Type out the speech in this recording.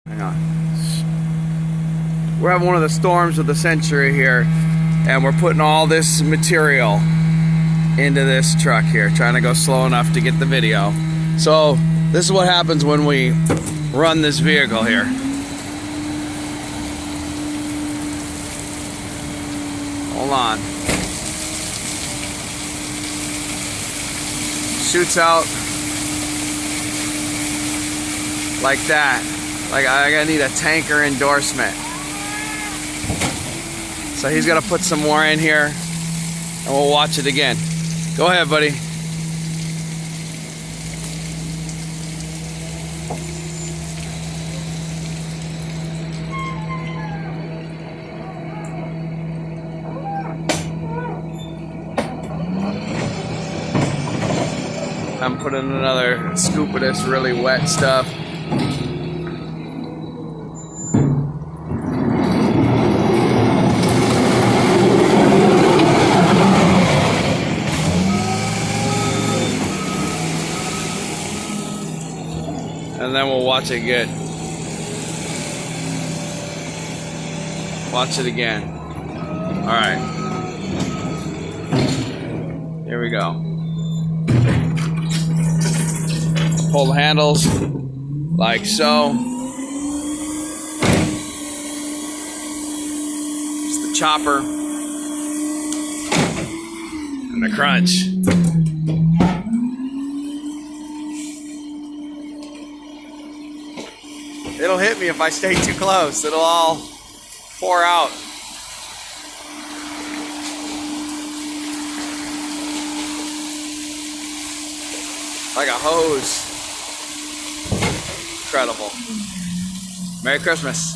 Hang on. We're having one of the storms of the century here, and we're putting all this material into this truck here, trying to go slow enough to get the video. So this is what happens when we run this vehicle here. Hold on. Shoots out like that. Like I need a tanker endorsement. So he's gonna put some more in here and we'll watch it again. Go ahead, buddy. I'm putting another scoop of this really wet stuff. And then we'll watch it again. Watch it again. All right. Here we go. Pull the handles like so. It's the chopper and the crunch. It'll hit me if I stay too close. It'll all pour out. Like a hose. Incredible. Merry Christmas.